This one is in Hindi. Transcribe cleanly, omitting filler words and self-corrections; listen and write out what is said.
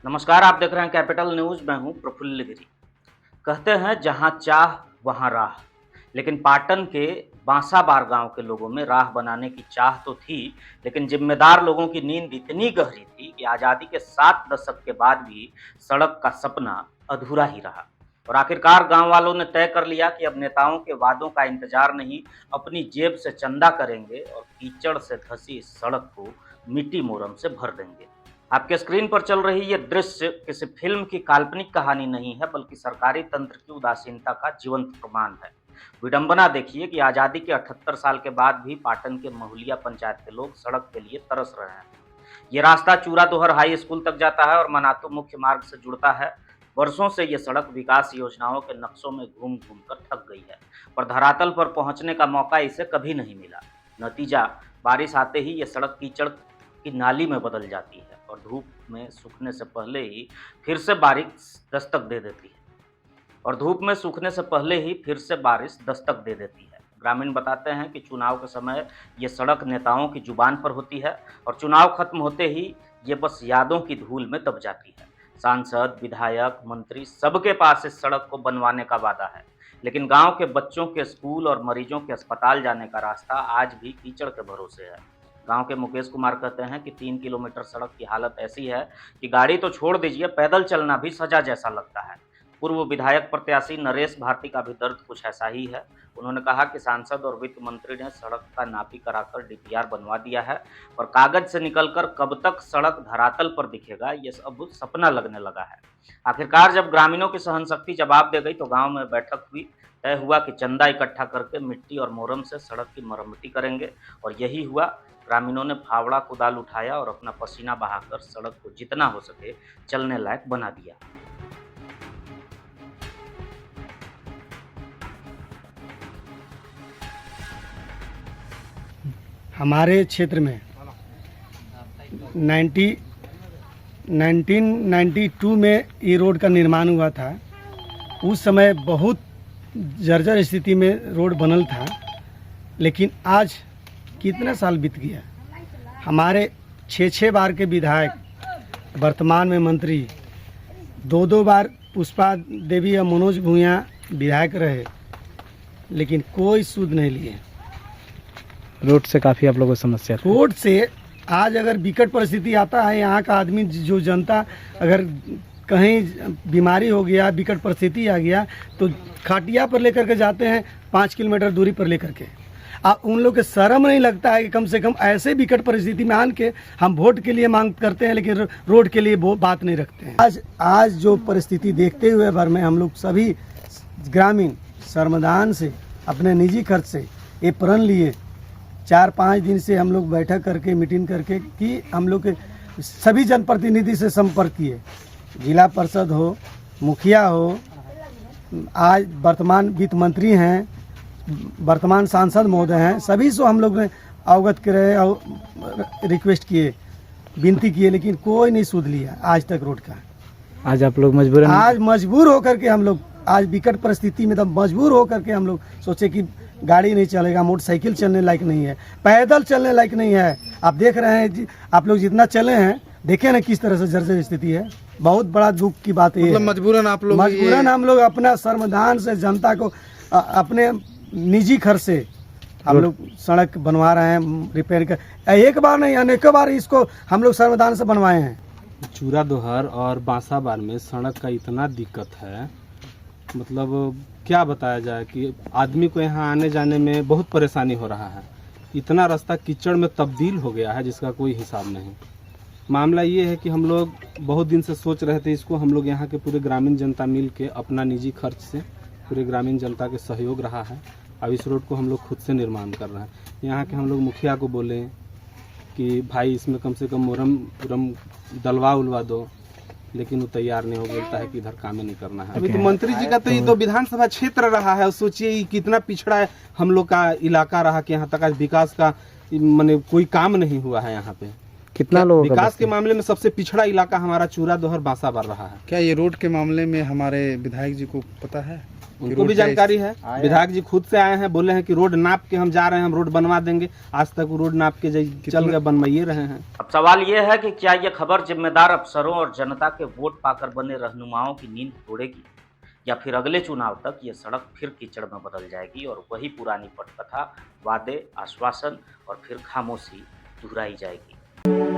नमस्कार, आप देख रहे हैं कैपिटल न्यूज। मैं हूं प्रफुल्ल गिरी। कहते हैं जहां चाह वहां राह, लेकिन पाटन के बांसाबार गांव के लोगों में राह बनाने की चाह तो थी, लेकिन जिम्मेदार लोगों की नींद इतनी गहरी थी कि आज़ादी के 7 दशक के बाद भी सड़क का सपना अधूरा ही रहा। और आखिरकार गांव वालों ने तय कर लिया कि अब नेताओं के वादों का इंतजार नहीं, अपनी जेब से चंदा करेंगे और कीचड़ से धसी इस सड़क को मिट्टी मोरम से भर देंगे। आपके स्क्रीन पर चल रही ये दृश्य किसी फिल्म की काल्पनिक कहानी नहीं है, बल्कि सरकारी तंत्र की उदासीनता का जीवंत प्रमाण है। विडंबना देखिए कि आज़ादी के 78 साल के बाद भी पाटन के महुलिया पंचायत के लोग सड़क के लिए तरस रहे हैं। ये रास्ता चूरा दोहर हाई स्कूल तक जाता है और मनातू मुख्य मार्ग से जुड़ता है। वर्षों से ये सड़क विकास योजनाओं के नक्शों में घूम घूम कर थक गई है, पर धरातल पर पहुंचने का मौका इसे कभी नहीं मिला। नतीजा, बारिश आते ही ये सड़क कीचड़ की नाली में बदल जाती है और धूप में सूखने से पहले ही फिर से बारिश दस्तक दे देती है ग्रामीण बताते हैं कि चुनाव के समय ये सड़क नेताओं की जुबान पर होती है और चुनाव खत्म होते ही ये बस यादों की धूल में दब जाती है। सांसद, विधायक, मंत्री सबके पास इस सड़क को बनवाने का वादा है, लेकिन गांव के बच्चों के स्कूल और मरीजों के अस्पताल जाने का रास्ता आज भी कीचड़ के भरोसे है। गांव के मुकेश कुमार कहते हैं कि 3 किलोमीटर सड़क की हालत ऐसी है कि गाड़ी तो छोड़ दीजिए, पैदल चलना भी सजा जैसा लगता है। पूर्व विधायक प्रत्याशी नरेश भारती का भी दर्द कुछ ऐसा ही है। उन्होंने कहा कि सांसद और वित्त मंत्री ने सड़क का नापी कराकर डीपीआर बनवा दिया है, और कागज से निकलकर कब तक सड़क धरातल पर दिखेगा, ये अब सपना लगने लगा है। आखिरकार जब ग्रामीणों की सहनशक्ति जवाब दे गई तो गांव में बैठक हुई। तय हुआ कि चंदा इकट्ठा करके मिट्टी और मोरम से सड़क की मरम्मती करेंगे, और यही हुआ। ग्रामीणों ने फावड़ा कुदाल उठाया और अपना पसीना बहाकर सड़क को जितना हो सके चलने लायक बना दिया। हमारे क्षेत्र में 1992 में ये रोड का निर्माण हुआ था। उस समय बहुत जर्जर स्थिति में रोड बनल था, लेकिन आज कितना साल बीत गया। हमारे 6 बार के विधायक, वर्तमान में मंत्री, 2 बार पुष्पा देवी और मनोज भूया विधायक रहे, लेकिन कोई सुध नहीं लिए। रोड से काफ़ी आप लोगों को समस्या थी। रोड से आज अगर विकट परिस्थिति आता है, यहाँ का आदमी जो जनता अगर कहीं बीमारी हो गया, विकट परिस्थिति आ गया, तो खाटिया पर लेकर के जाते हैं 5 किलोमीटर दूरी पर लेकर के। उन लोग के शर्म नहीं लगता है कि कम से कम ऐसे विकट परिस्थिति में आन के हम वोट के लिए मांग करते हैं, लेकिन रोड के लिए वो बात नहीं रखते हैं। आज जो परिस्थिति देखते हुए भर में हम लोग सभी ग्रामीण श्रमदान से, अपने निजी खर्च से ये प्रण लिए। 4-5 दिन से हम लोग बैठक करके, मीटिंग करके कि हम लोग के सभी जनप्रतिनिधि से संपर्क किए, जिला परिषद हो, मुखिया हो, आज वर्तमान वित्त मंत्री हैं, वर्तमान सांसद महोदय हैं, सभी से हम लोग ने अवगत करे और रिक्वेस्ट किए, विनती किए, लेकिन कोई नहीं सुध लिया आज तक रोड का। आज आप लोग मजबूर होकर के हम लोग, आज विकट परिस्थिति में तब मजबूर होकर के हम लोग सोचे कि गाड़ी नहीं चलेगा, मोटरसाइकिल चलने लायक नहीं है, पैदल चलने लायक नहीं है। आप देख रहे हैं, आप लोग जितना चले हैं, देखे ना किस तरह से जर्जर स्थिति है। बहुत बड़ा दुख की बात है। मजबूरन हम लोग अपना श्रमदान से जनता को अपने निजी खर्च से हम लोग सड़क बनवा रहे हैं, रिपेयर कर। एक बार नहीं, अनेकों बार इसको हम लोग श्रमदान से बनवाए हैं। चूरा दोहर और बांसाबार में सड़क का इतना दिक्कत है, मतलब क्या बताया जाए कि आदमी को यहाँ आने जाने में बहुत परेशानी हो रहा है। इतना रास्ता कीचड़ में तब्दील हो गया है जिसका कोई हिसाब नहीं। मामला ये है कि हम लोग बहुत दिन से सोच रहे थे इसको, हम लोग यहाँ के पूरे ग्रामीण जनता मिल के अपना निजी खर्च से पूरे ग्रामीण जनता के सहयोग रहा है। अब इस रोड को हम लोग खुद से निर्माण कर रहे हैं। यहाँ के हम लोग मुखिया को बोले कि भाई इसमें कम से कम मोरम डलवा उलवा दो, लेकिन वो तैयार नहीं हो, बोलता है कि इधर काम ही नहीं करना है। अभी तो मंत्री जी का तो ये तो विधानसभा क्षेत्र रहा है, सोचिए कितना पिछड़ा है हम लोग का इलाका रहा कि यहाँ तक आज विकास का माने कोई काम नहीं हुआ है। यहाँ पे कितना लोग विकास के मामले में सबसे पिछड़ा इलाका हमारा चूरा दोहर बांसाबार रहा है। क्या ये रोड के मामले में हमारे विधायक जी को पता है? उनको भी जानकारी है। विधायक जी खुद से आए हैं, बोले हैं कि रोड नाप के हम जा रहे हैं, हम रोड बनवा देंगे। आज तक वो रोड नाप के चल के बनवाइए रहे हैं। अब सवाल ये है कि क्या ये खबर जिम्मेदार अफसरों और जनता के वोट पाकर बने रहनुमाओं की नींद तोड़ेगी, या फिर अगले चुनाव तक ये सड़क फिर कीचड़ में बदल जाएगी और वही पुरानी पटकथा, वादे, आश्वासन और फिर खामोशी दोहराई जाएगी।